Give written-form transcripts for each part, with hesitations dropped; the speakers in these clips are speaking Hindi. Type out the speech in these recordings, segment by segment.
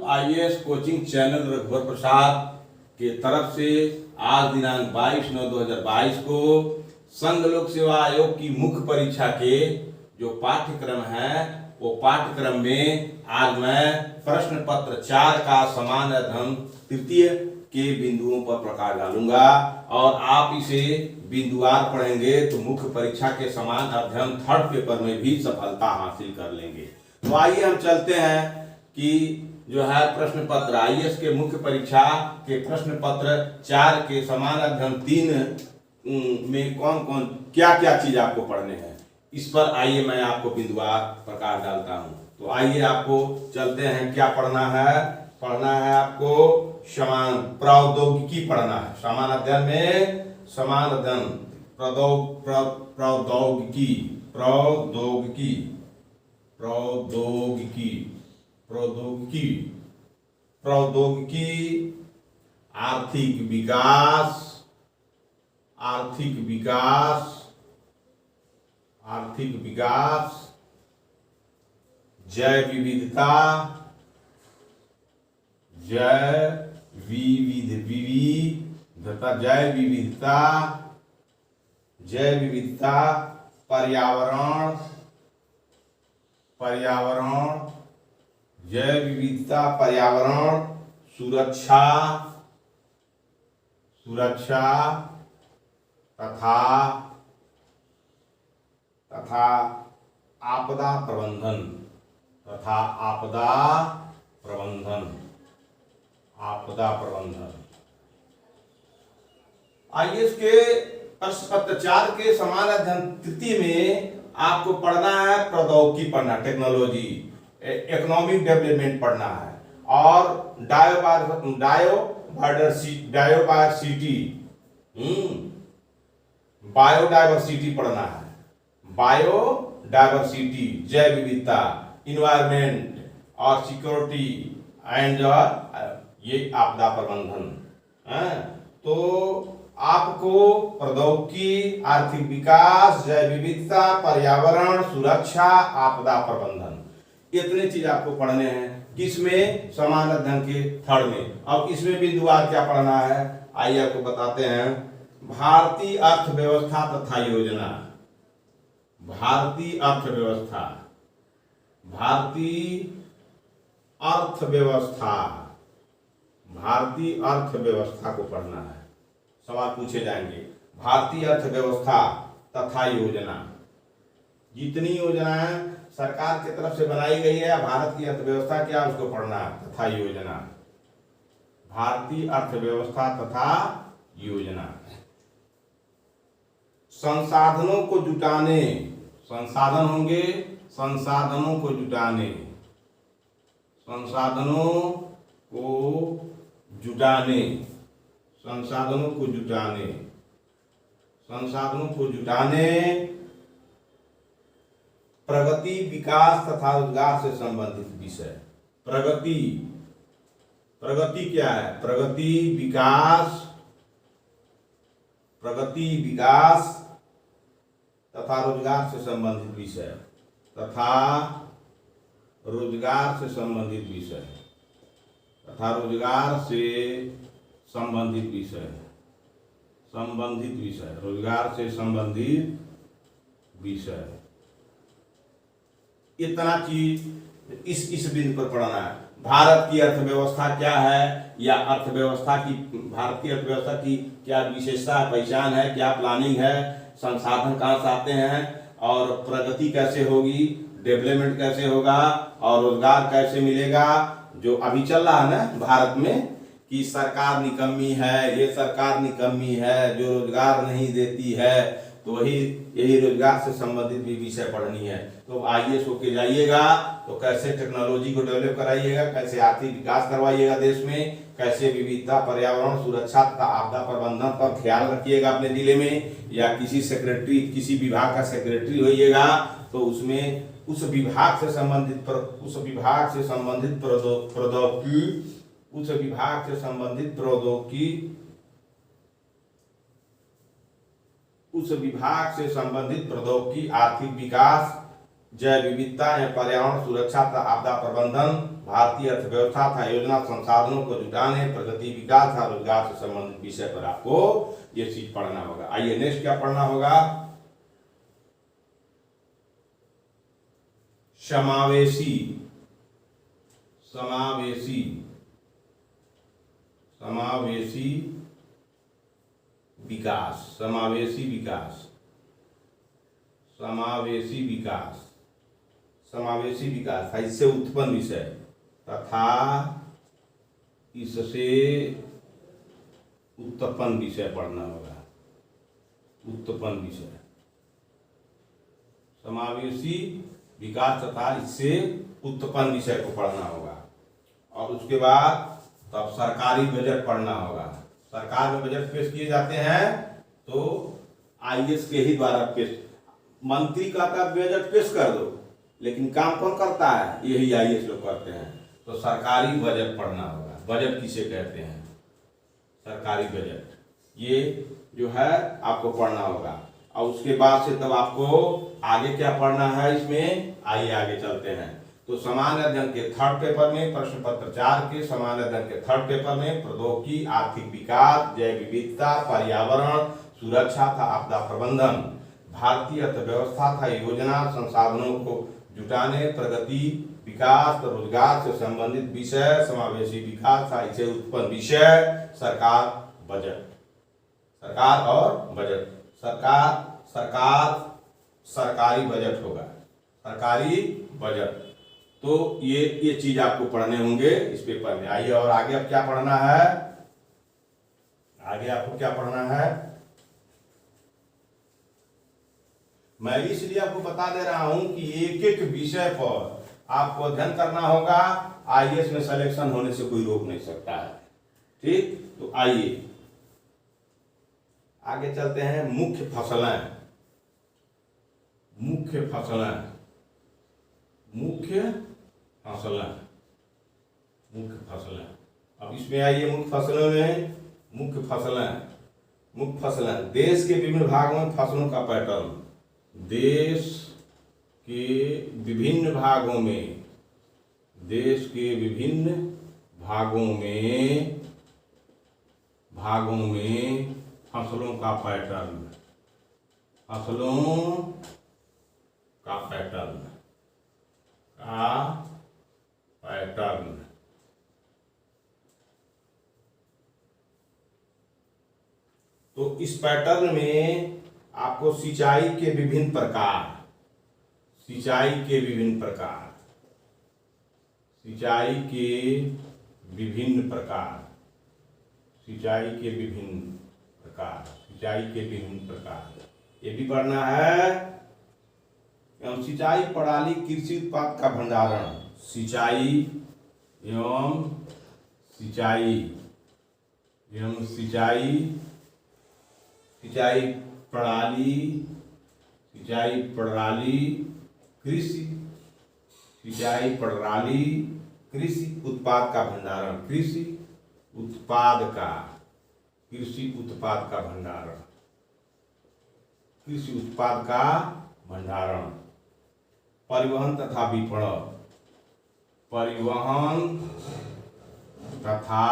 आईएएस कोचिंग चैनल रघुवर प्रसाद के तरफ से आज दिनांक 22/9/2022 को संघ लोक सेवा आयोग की मुख्य परीक्षा के जो पाठ्यक्रम है वो पाठ्यक्रम में आज मैं प्रश्न पत्र 4 का समान अध्ययन तृतीय के बिंदुओं पर प्रकाश डालूंगा और आप इसे बिंदुवार पढ़ेंगे तो मुख्य परीक्षा के समान अध्ययन थर्ड पेपर में भी सफलता हासिल कर लेंगे। तो आइए हम चलते हैं कि जो है प्रश्न पत्र आईएएस के मुख्य परीक्षा के प्रश्न पत्र 4 के समान अध्ययन 3 में कौन कौन क्या क्या चीज आपको पढ़ने हैं, इस पर आइए मैं आपको बिंदुवार प्रकाश डालता हूं। तो आइए आपको चलते हैं, क्या पढ़ना है आपको समान प्रौद्योगिकी पढ़ना है। समान अध्ययन में समान अध्ययन प्रौद्योगिकी प्रौद्योगिकी प्रौद्योगिकी प्रौद्योगिकी प्रौद्योगिकी आर्थिक विकास आर्थिक विकास आर्थिक विकास जैव विविधता जैव विविधता पर्यावरण जैव विविधता पर्यावरण सुरक्षा तथा आपदा प्रबंधन। आईएएस के प्रश्न पत्र 4 के समान अध्ययन तृतीय में आपको पढ़ना है प्रौद्योगिकी पढ़ना, टेक्नोलॉजी, इकोनॉमिक डेवलपमेंट पढ़ना है और बायोडाइवर्सिटी पढ़ना है। बायोडाइवर्सिटी जैव विविधता, इन्वायरमेंट और सिक्योरिटी एंड ये आपदा प्रबंधन है। तो आपको प्रौद्योगिकी, आर्थिक विकास, जैव विविधता, पर्यावरण, सुरक्षा, आपदा प्रबंधन, इतने चीज आपको पढ़ने हैं। किसमें? समान अध्ययन के थर्ड में। अब इसमें बिंदुवार क्या पढ़ना है आइए आपको बताते हैं। भारतीय अर्थव्यवस्था तथा योजना, भारतीय अर्थव्यवस्था को पढ़ना है। सवाल पूछे जाएंगे भारतीय अर्थव्यवस्था तथा योजना, जितनी योजनाएं सरकार की तरफ से बनाई गई है भारत की अर्थव्यवस्था क्या उसको पढ़ना है। तथा योजना, भारतीय अर्थव्यवस्था तथा योजना। संसाधनों को जुटाने, संसाधन होंगे, संसाधनों को जुटाने प्रगति, विकास तथा रोजगार से संबंधित विषय। प्रगति क्या है? प्रगति, विकास तथा रोजगार से संबंधित विषय रोजगार से संबंधित विषय। इतना चीज इस बिंदु पर पढ़ना है। भारत की अर्थव्यवस्था क्या है या भारत की अर्थव्यवस्था की क्या विशेषता पहचान है, क्या प्लानिंग है, संसाधन कहाँ से आते हैं और प्रगति कैसे होगी, डेवलपमेंट कैसे होगा और रोजगार कैसे मिलेगा। जो अभी चल रहा है ना भारत में कि सरकार निकम्मी है, ये सरकार निकम्मी है जो रोजगार नहीं देती है, तो यही रोजगार से संबंधित भी विषय पढ़नी है। तो आईएएस होके जाइएगा तो कैसे टेक्नोलॉजी को डेवलप कराइएगा, कैसे आर्थिक विकास करवाइएगा देश में, कैसे विविधता, पर्यावरण, सुरक्षा तथा आपदा प्रबंधन पर ख्याल रखिएगा अपने जिले में, या किसी विभाग का सेक्रेटरी होइएगा तो उसमें उस विभाग से संबंधित प्रौद्योगिकी, आर्थिक विकास, जैव विविधता या पर्यावरण सुरक्षा तथा आपदा प्रबंधन, भारतीय अर्थव्यवस्था तथा योजना संसाधनों को जुटाने, प्रगति, विकास तथा रोजगार से संबंधित विषय पर आपको ये चीज पढ़ना होगा। आइए नेक्स्ट क्या पढ़ना होगा? समावेशी समावेशी समावेशी विकास समावेशी विकास समावेशी विकास समावेशी विकास है इससे उत्पन्न विषय तथा इससे उत्पन्न विषय पढ़ना होगा। उत्पन्न विषय समावेशी विकास तथा इससे उत्पन्न विषय को पढ़ना होगा। और उसके बाद तब सरकारी बजट पढ़ना होगा। सरकार में बजट पेश किए जाते हैं तो आईएएस के ही द्वारा पेश, मंत्री कहता है बजट पेश कर दो, लेकिन काम कौन करता है? यही आईएएस लोग करते हैं। तो सरकारी बजट पढ़ना होगा। बजट किसे कहते हैं? सरकारी बजट, ये जो है आपको पढ़ना होगा। और उसके बाद से तब आपको आगे क्या पढ़ना है इसमें, आइए आगे चलते हैं। तो सामान्य अध्ययन के थर्ड पेपर में प्रश्न पत्र 4 के सामान्य अध्ययन के थर्ड पेपर में प्रौद्योगिकी, आर्थिक विकास, जैव विविधता, पर्यावरण सुरक्षा तथा आपदा प्रबंधन, भारतीय अर्थव्यवस्था तथा योजना संसाधनों को जुटाने, प्रगति, विकास, रोजगार से संबंधित विषय, समावेशी विकास था इसे उत्पन्न विषय, सरकार, बजट, सरकार और बजट। सरकारी बजट होगा, सरकारी बजट। तो ये चीज आपको पढ़ने होंगे इस पेपर में। आइए और आगे अब क्या पढ़ना है? आगे आपको क्या पढ़ना है? मैं इसलिए आपको बता दे रहा हूं कि एक एक विषय पर आपको अध्ययन करना होगा। आईएएस में सिलेक्शन होने से कोई रोक नहीं सकता है। ठीक, तो आइए आगे चलते हैं। मुख्य फसलें, मुख्य फसलें, मुख्य फसलें, मुख्य फसलें। अब इसमें आइए मुख्य फसलों में, मुख्य फसलें, मुख्य फसलें देश के विभिन्न भागों में फसलों का पैटर्न, देश के विभिन्न भागों में, देश के विभिन्न भागों में फसलों का पैटर्न, फसलों का पैटर्न, तो इस पैटर्न में आपको सिंचाई के विभिन्न प्रकार, सिंचाई के विभिन्न प्रकार, सिंचाई के विभिन्न प्रकार, सिंचाई के विभिन्न प्रकार, सिंचाई के विभिन्न प्रकार, ये भी पढ़ना है। एवं सिंचाई प्रणाली, कृषि उत्पाद का भंडारण, सिंचाई एवं सिंचाई एवं सिंचाई, सिंचाई प्रणाली, सिंचाई प्रणाली, कृषि, सिंचाई प्रणाली, कृषि उत्पाद का भंडारण, कृषि उत्पाद का, कृषि उत्पाद का भंडारण, कृषि उत्पाद का भंडारण, परिवहन तथा विपणन, परिवहन तथा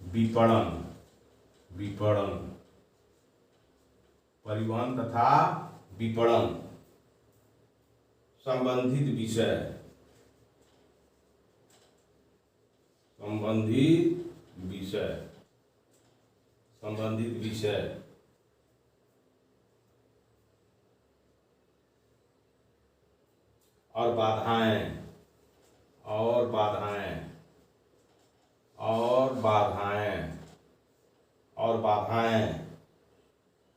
विपणन, विपणन, परिवहन तथा विपणन, संबंधित विषय, संबंधित विषय, संबंधित विषय, और बाधाएं, और बाधाएं, और बाधाएं, और बाधाएं,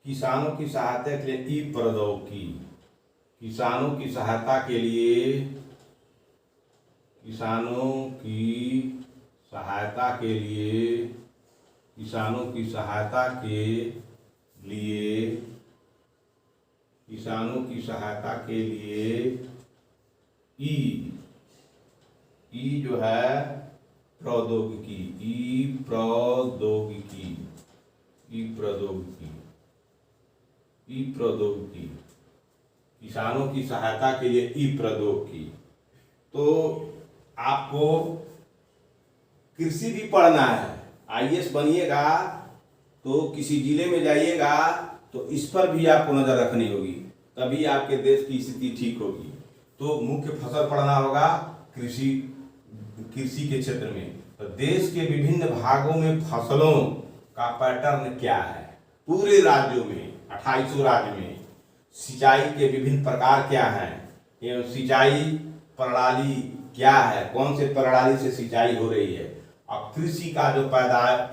किसानों की सहायता के लिए ई प्रौद्योगिकी, किसानों की सहायता के लिए, किसानों की सहायता के लिए, किसानों की सहायता के लिए, किसानों की सहायता के लिए ई जो है प्रौद्योगिकी, ई प्रौद्योगिकी, ई प्रौद्योगिकी, ई प्रौद्योगिकी, किसानों की सहायता के लिए ई प्रौद्योगिकी। तो आपको कृषि भी पढ़ना है। आईएएस बनिएगा तो किसी जिले में जाइएगा तो इस पर भी आपको नजर रखनी होगी, तभी आपके देश की स्थिति ठीक होगी। तो मुख्य फसल पढ़ना होगा कृषि के क्षेत्र में। तो देश के विभिन्न भागों में फसलों का पैटर्न क्या है, पूरे राज्यों में 2800 राज्य में सिंचाई के विभिन्न प्रकार क्या हैं, एवं सिंचाई प्रणाली क्या है, कौन से प्रणाली से सिंचाई हो रही है। और कृषि का जो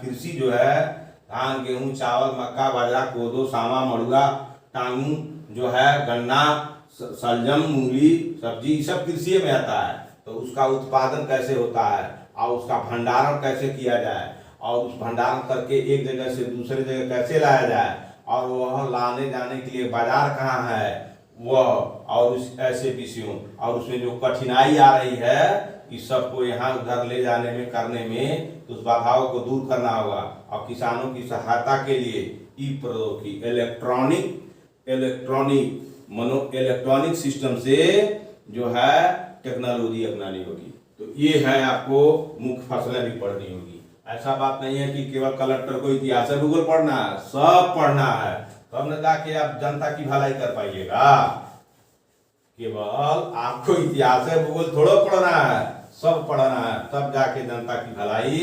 कृषि जो है धान, गेहूं, चावल, मक्का, बाजरा, कोदो, सामा, मड़ुआ, टांगू जो है, गन्ना, शलजम, मूली, सब्जी, सब कृषि में आता है। तो उसका उत्पादन कैसे होता है और उसका भंडारण कैसे किया जाए, और उस भंडारण करके एक जगह से दूसरे जगह कैसे लाया जाए, और वह लाने जाने के लिए बाजार कहाँ है वह, और उस ऐसे विषयों, और उसमें जो कठिनाई आ रही है इस सबको यहाँ उधर ले जाने में, करने में, तो उस बाधाओं को दूर करना होगा। और किसानों की सहायता के लिए ई प्रौद्योगिकी इलेक्ट्रॉनिक सिस्टम से जो है टेक्नोलॉजी अपनानी होगी। तो ये है, आपको मुख्य फसलें भी पढ़नी होगी। ऐसा बात नहीं है कि केवल कलेक्टर को इतिहास भूगोल पढ़ना है, सब पढ़ना है, तब न जाके आप जनता की भलाई कर पाइएगा। केवल आपको इतिहास भूगोल थोड़ा पढ़ना है, सब पढ़ना है, तब जाके जनता की भलाई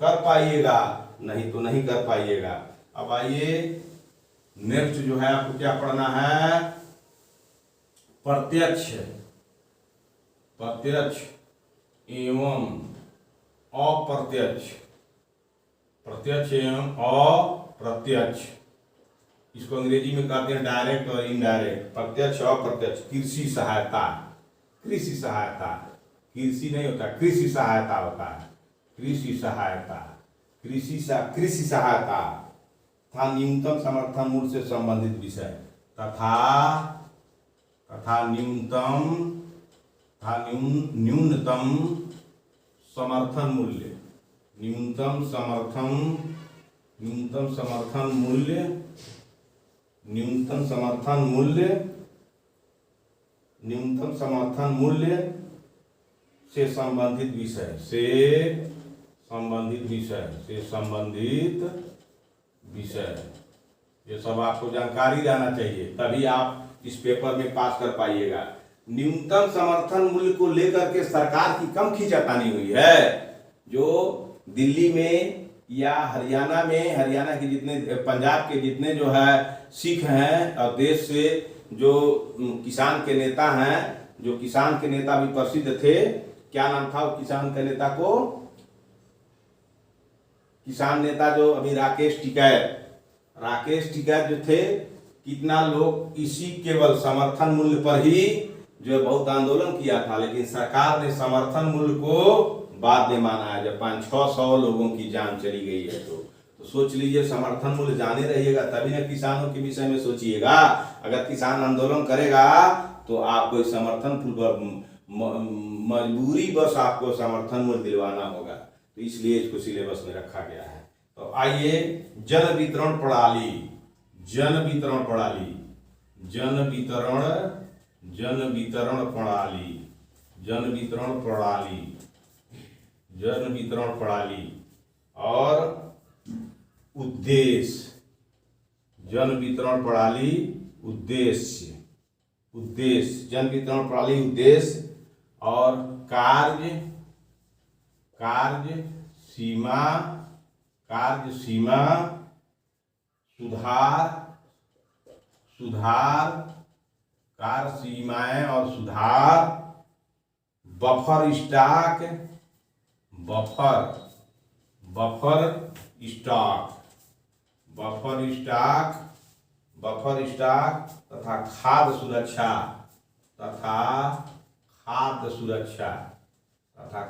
कर पाइएगा, नहीं तो नहीं कर पाइएगा। अब आइए नेक्स्ट जो है आपको क्या पढ़ना है, प्रत्यक्ष एवं अप्रत्यक्ष, प्रत्यक्ष एवं अप्रत्यक्ष, इसको अंग्रेजी में कहते हैं डायरेक्ट और इनडायरेक्ट। प्रत्यक्ष और अप्रत्यक्ष, कृषि सहायता, कृषि नहीं होता, कृषि सहायता होता है। कृषि सहायता तथा न्यूनतम समर्थन मूल्य से संबंधित विषय, तथा न्यूनतम समर्थन मूल्य से संबंधित विषय, ये सब आपको जानकारी रहना चाहिए, तभी आप इस पेपर में पास कर पाइएगा। न्यूनतम समर्थन मूल्य को लेकर के सरकार की कम खींचातानी हुई है। जो दिल्ली में या हरियाणा के जितने, पंजाब के जितने जो है सिख हैं, और देश से जो किसान के नेता हैं, जो किसान के नेता भी प्रसिद्ध थे, क्या नाम था वो किसान के नेता को, किसान नेता जो अभी राकेश टिकैत जो थे, कितना लोग इसी केवल समर्थन मूल्य पर ही जो बहुत आंदोलन किया था, लेकिन सरकार ने समर्थन मूल्य को बाद में माना है, जब 500-600 लोगों की जान चली गई है। तो सोच लीजिए, समर्थन मूल्य जाने रहिएगा तभी ना किसानों के विषय में सोचिएगा। अगर किसान आंदोलन करेगा तो आपको समर्थन मजबूरी बस आपको समर्थन मूल्य दिलवाना होगा, तो इसलिए इसको सिलेबस में रखा गया है। तो आइए जन वितरण प्रणाली, और उद्देश्य, जन वितरण प्रणाली उद्देश्य और कार्य सीमा सुधार कार्य सीमाएं और सुधार, बफर स्टॉक तथा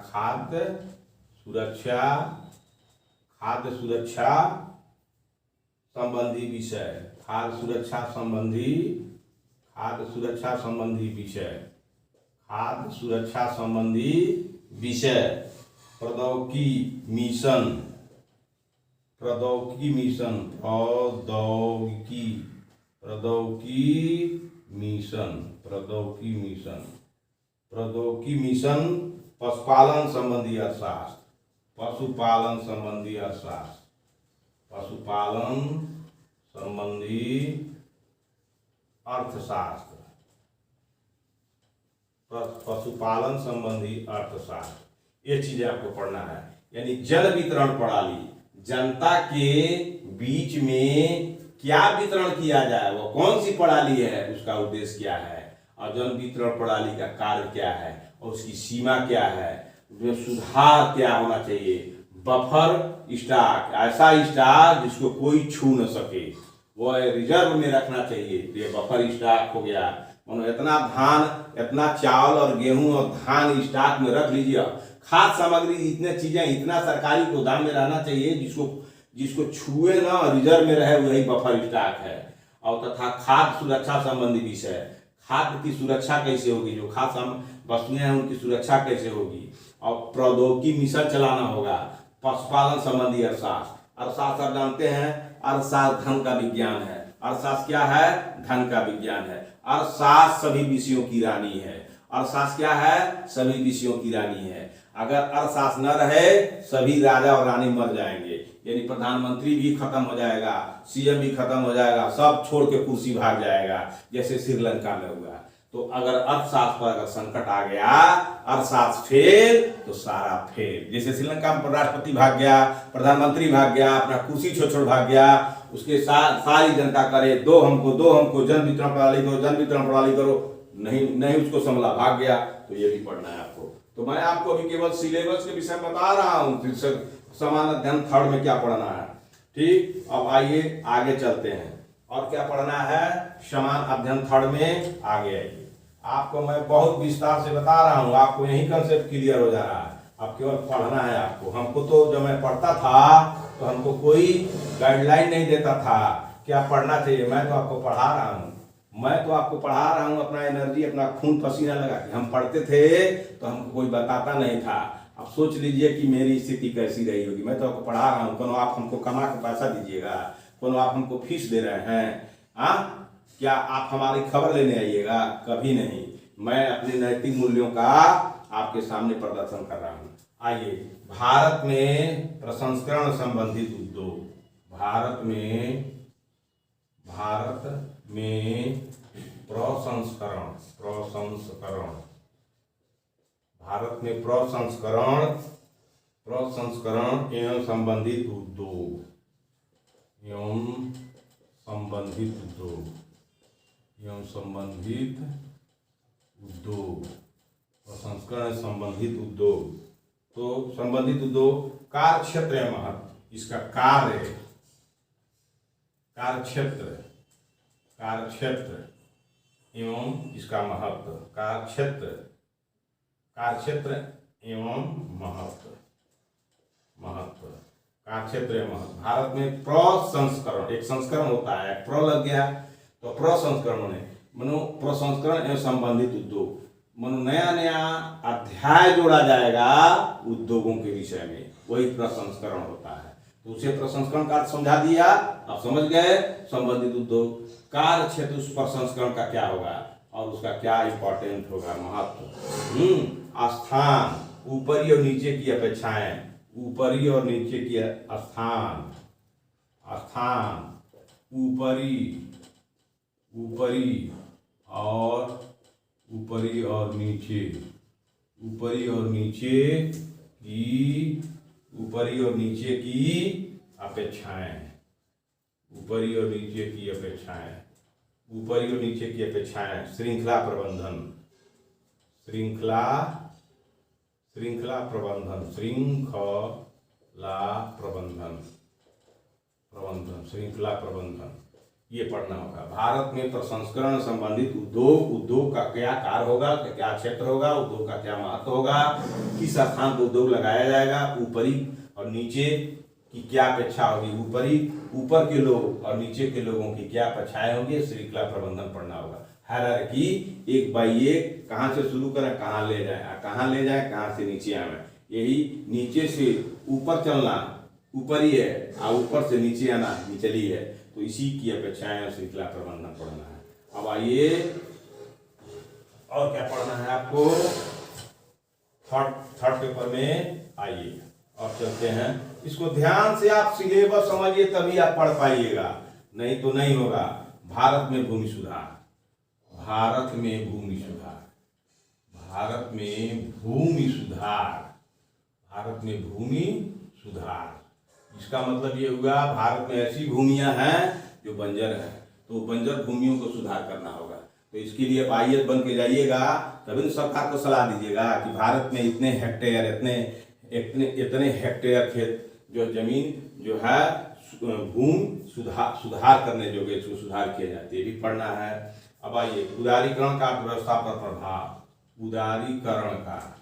खाद्य सुरक्षा संबंधी विषय, प्रौद्योगिकी मिशन पशुपालन संबंधी अर्थशास्त्र, पशुपालन संबंधी अर्थशास्त्र, पशुपालन संबंधी अर्थशास्त्र, पशुपालन संबंधी अर्थशास्त्र, ये चीजें आपको पढ़ना है। यानी जन वितरण प्रणाली, जनता के बीच में क्या वितरण किया जाए, वो कौन सी प्रणाली है, उसका उद्देश्य क्या है, और जन वितरण प्रणाली का कार्य क्या है और उसकी सीमा क्या है, उसमें सुधार क्या होना चाहिए। बफर स्टॉक, ऐसा स्टॉक जिसको कोई छू न सके, वो रिजर्व में रखना चाहिए। ये बफर स्टॉक हो गया, मानो इतना धान, इतना चावल और गेहूं और धान स्टॉक में रख लीजिए। खाद्य सामग्री, इतने चीजें, इतना सरकारी गोदाम में रहना चाहिए जिसको छुए ना, रिजर्व में रहे, वही बफर स्टॉक है। और तथा खाद्य सुरक्षा संबंधी विषय, खाद्य की सुरक्षा कैसे होगी, जो खाद्य वस्तुएं हैं उनकी सुरक्षा कैसे होगी, और प्रौद्योगिकी मिशन चलाना होगा। पशुपालन संबंधी अर्थशास्त्र, अर्थशास्त्र आप जानते हैं, अर्थशास्त्र धन का विज्ञान है। अर्थशास्त्र क्या है, धन का विज्ञान है। अर्थशास्त्र सभी विषयों की रानी है। अर्थशास्त्र क्या है, सभी विषयों की रानी है। अगर अर्थशास्त्र न रहे, सभी राजा और रानी मर जाएंगे, यानी प्रधानमंत्री भी खत्म हो जाएगा, सीएम भी खत्म हो जाएगा, सब छोड़ के कुर्सी भाग जाएगा, जैसे श्रीलंका में हुआ। तो अगर अर्थशास्त्र पर अगर संकट आ गया, अर्थशास्त्र फेल, तो सारा फेल। जैसे श्रीलंका में राष्ट्रपति भाग गया, प्रधानमंत्री भाग गया, अपना कुर्सी छोड़ भाग गया, उसके साथ सारी जनता करे दो हमको जन वितरण प्रणाली करो, जन वितरण प्रणाली करो, नहीं उसको संभला, भाग गया। तो ये भी पढ़ना है आपको। तो मैं आपको अभी केवल सिलेबस के विषय में बता रहा हूँ, समान अध्ययन थर्ड में क्या पढ़ना है। ठीक, अब आइए आगे चलते हैं। और क्या पढ़ना है समान अध्ययन थर्ड में, आगे आइए। आपको मैं बहुत विस्तार से बता रहा हूँ, आपको यही कंसेप्ट क्लियर हो जा रहा है। अब केवल पढ़ना है आपको। हमको तो जब मैं पढ़ता था तो हमको कोई गाइडलाइन नहीं देता था क्या पढ़ना चाहिए। मैं तो आपको पढ़ा रहा हूँ, अपना एनर्जी, अपना खून पसीना लगा के हम पढ़ते थे, तो हमको कोई बताता नहीं था। अब सोच लीजिए कि मेरी स्थिति कैसी रही होगी। मैं तो आपको पढ़ा रहा हूँ, कोनो आप हमको कमा के पैसा दीजिएगा, कोनो आप हमको फीस दे रहे हैं, क्या आप हमारी खबर लेने आइएगा? कभी नहीं। मैं अपने नैतिक मूल्यों का आपके सामने प्रदर्शन कर रहा हूँ। आइए, भारत में प्रसंस्करण संबंधित उद्योग, भारत में प्रसंस्करण एवं संबंधित उद्योग, प्रसंस्करण संबंधित उद्योग। तो संबंधित उद्योग कार्य क्षेत्र है, महत्व इसका कार्य क्षेत्र एवं इसका महत्व, कार्य क्षेत्र एवं महत्व, कार्य क्षेत्र एवं महत्व। भारत में प्रसंस्करण, एक संस्करण होता है, प्र लग गया तो प्रसंस्करण है, मनो प्रसंस्करण एवं संबंधित उद्योग, मनो नया अध्याय जोड़ा जाएगा उद्योगों के विषय में, वही प्रसंस्करण होता है। तो उसे प्रसंस्करण का समझा दिया, आप समझ गए। संबंधित उद्योग, कार्य क्षेत्र उस प्रसंस्करण का क्या होगा और उसका क्या इंपॉर्टेंट होगा, महत्व। स्थान, ऊपरी और नीचे की अपेक्षाएं, ऊपरी और नीचे की स्थान, ऊपरी और नीचे की अपेक्षाएं, श्रृंखला प्रबंधन, ये पढ़ना होगा। भारत में प्रसंस्करण संबंधित उद्योग का क्या कार्य होगा, क्या क्षेत्र होगा, उद्योग का क्या महत्व होगा, किस स्थान पर उद्योग लगाया जाएगा, ऊपरी और नीचे की क्या अपेक्षा होगी, ऊपर के लोग और नीचे के लोगों की क्या अपेक्षाएं होगी, श्रृंखला प्रबंधन पढ़ना होगा। हायरार्की, एक बाई एक, कहाँ से शुरू करें, कहाँ ले जाए, कहाँ से नीचे आए। यही नीचे से ऊपर चलना ऊपरी है और ऊपर से नीचे आना निचली है। तो इसी की अपेक्षाएं और श्रृंखला प्रबंधन पढ़ना है। अब आइए और क्या पढ़ना है आपको। थर्ड पेपर में आइएगा। और चलते हैं, इसको ध्यान से आप सिलेबस समझिए तभी आप पढ़ पाइएगा, नहीं तो नहीं होगा। भारत में भूमि सुधार, भारत में भूमि सुधार, भारत में भूमि सुधार, भारत में भूमि सुधार। इसका मतलब ये हुआ भारत में ऐसी भूमियां हैं जो बंजर हैं, तो बंजर भूमियों को सुधार करना होगा। तो इसके लिए आप आईएएस बन के जाइएगा, तभी तो सरकार को सलाह दीजिएगा कि भारत में इतने हेक्टेयर इतने हेक्टेयर खेत जो जमीन जो है भूमि सुधार करने योग्य, इसको सुधार किया जाती है, भी पढ़ना है। अब आइए, उदारीकरण का अर्थव्यवस्था पर प्रभाव, उदारीकरण का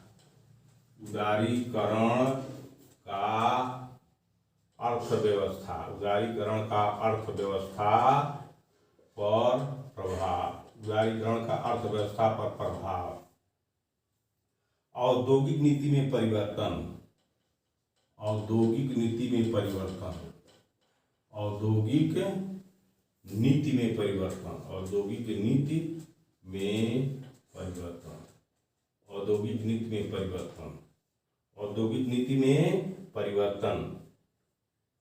अर्थव्यवस्था, उदारीकरण का अर्थव्यवस्था पर प्रभाव, उदारीकरण का अर्थव्यवस्था पर प्रभाव। औद्योगिक नीति में परिवर्तन, औद्योगिक नीति में परिवर्तन, औद्योगिक नीति में परिवर्तन, औद्योगिक नीति में परिवर्तन, औद्योगिक नीति में परिवर्तन, औद्योगिक नीति में परिवर्तन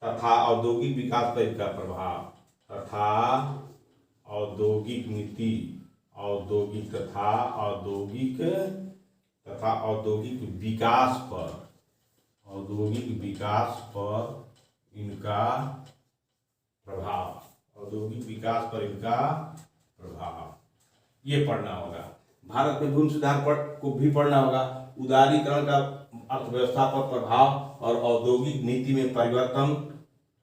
तथा औद्योगिक विकास पर इसका प्रभाव, तथा औद्योगिक नीति, औद्योगिक तथा औद्योगिक विकास पर, औद्योगिक विकास पर इनका प्रभाव, औद्योगिक विकास पर इनका प्रभाव, ये पढ़ना होगा। भारत में भूमि सुधार को भी पढ़ना होगा, उदारीकरण का अर्थव्यवस्था पर प्रभाव और औद्योगिक नीति में परिवर्तन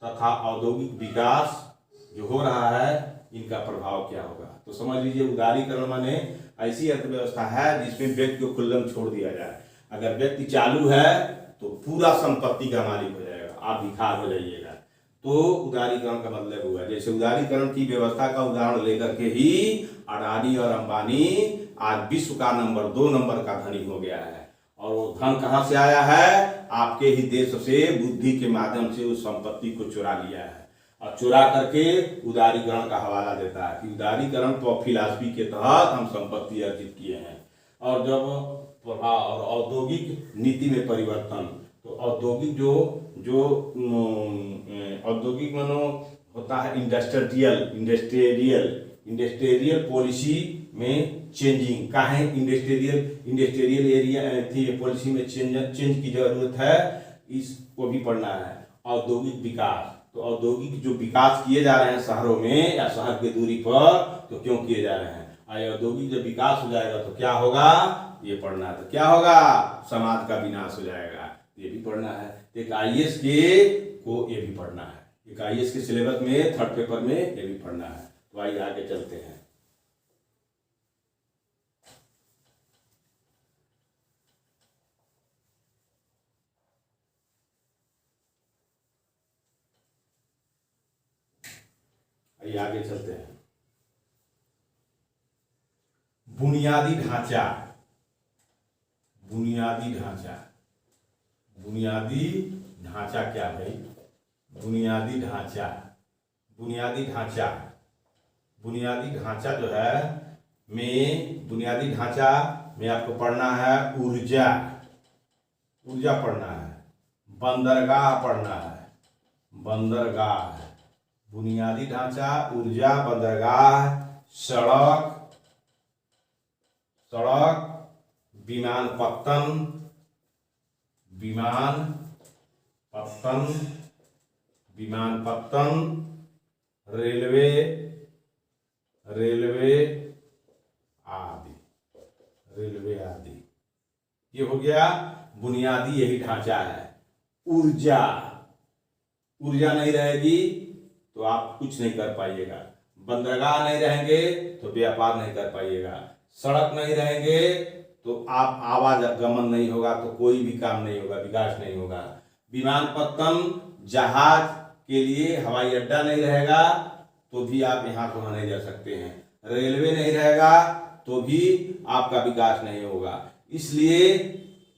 तथा औद्योगिक विकास जो हो रहा है इनका प्रभाव क्या होगा। तो समझ लीजिए, उदारीकरण माने ऐसी अर्थव्यवस्था है जिसमें व्यक्ति को खुल्लम छोड़ दिया जाए। अगर व्यक्ति चालू है तो पूरा संपत्ति का मालिक हो जाएगा, आप भिखार हो जाइएगा। तो उदारीकरण का मतलब हुआ, जैसे उदारीकरण की व्यवस्था का उदाहरण लेकर के ही अडानी और अंबानी आज विश्व का नंबर 2 नंबर का धनी हो गया है। और वो धन कहाँ से आया है? आपके ही देश से बुद्धि के माध्यम से उस संपत्ति को चुरा लिया है, और चुरा करके उदारीकरण का हवाला देता है कि उदारीकरण तो फिलॉसफी के तहत हम संपत्ति अर्जित किए हैं। और जब प्रभाव और औद्योगिक नीति में परिवर्तन, तो औद्योगिक औद्योगिक मानो होता है इंडस्ट्रियल पॉलिसी में चेंजिंग का है, इंडस्ट्रियल एरिया थी पॉलिसी में चेंज की जरूरत है, इसको भी पढ़ना है। औद्योगिक विकास, तो औद्योगिक जो विकास किए जा रहे हैं शहरों में या शहर की दूरी पर, तो क्यों किए जा रहे हैं? औद्योगिक जब विकास हो जाएगा तो क्या होगा, ये पढ़ना है। तो क्या होगा? समाज का विनाश हो जाएगा, ये भी पढ़ना है। एक आईएएस को ये भी पढ़ना है, एक आईएएस के सिलेबस में 3rd पेपर में ये भी पढ़ना है। तो आइए आगे चलते हैं। आगे चलते हैं। बुनियादी ढांचा, बुनियादी ढांचा, बुनियादी ढांचा क्या भाई? बुनियादी ढांचा, बुनियादी ढांचा, बुनियादी ढांचा जो है बुनियादी ढांचा में आपको पढ़ना है ऊर्जा, ऊर्जा पढ़ना है, बंदरगाह पढ़ना है, बंदरगाह, बुनियादी ढांचा, ऊर्जा, बंदरगाह, सड़क, विमानपत्तन, रेलवे आदि, ये हो गया बुनियादी, यही ढांचा है। ऊर्जा नहीं रहेगी तो आप कुछ नहीं कर पाइएगा, बंदरगाह नहीं रहेंगे तो व्यापार नहीं कर पाइएगा, सड़क नहीं रहेंगे तो आप आवागमन नहीं होगा तो कोई भी काम नहीं होगा, विकास नहीं होगा। विमानपत्तन, जहाज के लिए हवाई अड्डा नहीं रहेगा तो भी आप यहाँ से वहाँ नहीं जा सकते हैं। रेलवे नहीं रहेगा तो भी आपका विकास नहीं होगा। इसलिए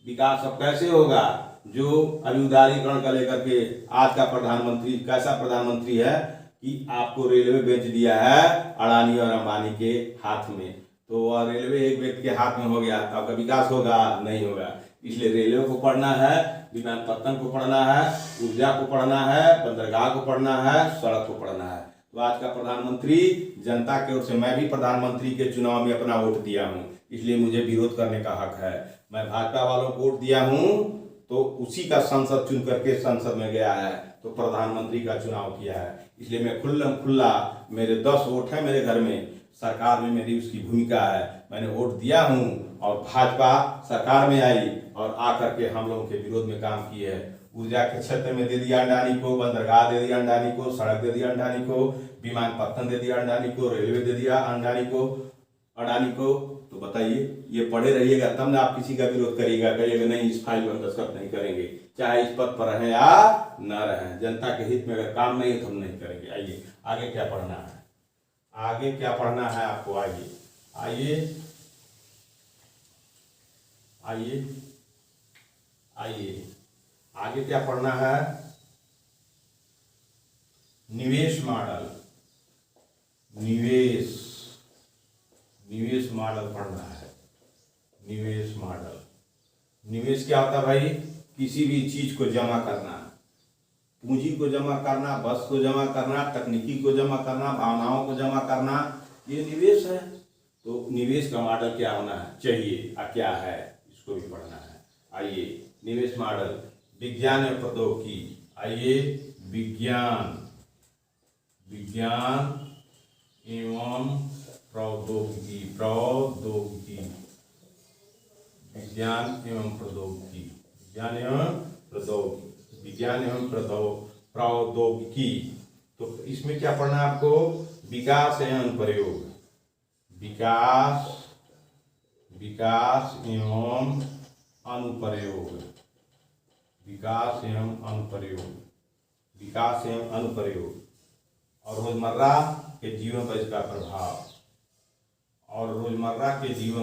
विकास अब कैसे होगा? जो अभी उदारीकरण का लेकर के आज का प्रधानमंत्री कैसा प्रधानमंत्री है कि आपको रेलवे बेच दिया है अडानी और अंबानी के हाथ में, तो वह रेलवे एक व्यक्ति के हाथ में हो गया तो आपका विकास होगा? नहीं होगा। इसलिए रेलवे को पढ़ना है, विमानपत्तन को पढ़ना है, ऊर्जा को पढ़ना है, बंदरगाह को पढ़ना है, सड़क को पढ़ना है। तो आज का प्रधानमंत्री जनता की ओर से, मैं भी प्रधानमंत्री के चुनाव में अपना वोट दिया हूँ, इसलिए मुझे विरोध करने का हक है। मैं भाजपा वालों को वोट दिया हूँ तो उसी का संसद चुन करके संसद में गया है, तो प्रधानमंत्री का चुनाव किया है, इसलिए मैं खुला मेरे 10 वोट है मेरे घर में, सरकार में मेरी उसकी भूमिका है। मैंने वोट दिया हूँ और भाजपा सरकार में आई और आकर के हम लोगों के विरोध में काम किए है। ऊर्जा के क्षेत्र में दे दिया अडानी को, बंदरगाह दे दिया अडानी को, सड़क दे दिया अडानी को, विमानपत्तन दे दिया अडानी को, रेलवे दे दिया अडानी को। तो बताइए, ये पढ़े रहिएगा तब ना आप किसी का विरोध करिएगा, कहिएगा नहीं इस फाइल में दस्तखत नहीं करेंगे, चाहे इस पद पर रहें या न रहें। जनता के हित में अगर काम नहीं है तो हम नहीं करेंगे। आइए आगे क्या पढ़ना है, आगे क्या पढ़ना है आपको, आइए आइए आइए आइए आगे क्या पढ़ना है, निवेश मॉडल, निवेश मॉडल पढ़ना है। निवेश मॉडल, निवेश क्या होता है भाई? किसी भी चीज को जमा करना, पूंजी को जमा करना, बस को जमा करना, तकनीकी को जमा करना, भावनाओं को जमा करना, ये निवेश है। तो निवेश का मॉडल क्या होना चाहिए और क्या है, इसको भी पढ़ना है। आइए निवेश मॉडल, विज्ञान एवं प्रौद्योगिकी। आइए विज्ञान एवं प्रौद्योगिकी, विज्ञान एवं प्रौद्योगिकी। तो इसमें क्या पढ़ना है आपको? विकास एवं अनुप्रयोग, विकास एवं अनुप्रयोग, और रोजमर्रा के जीवन पर इसका प्रभाव, रोजमर्रा के जीवन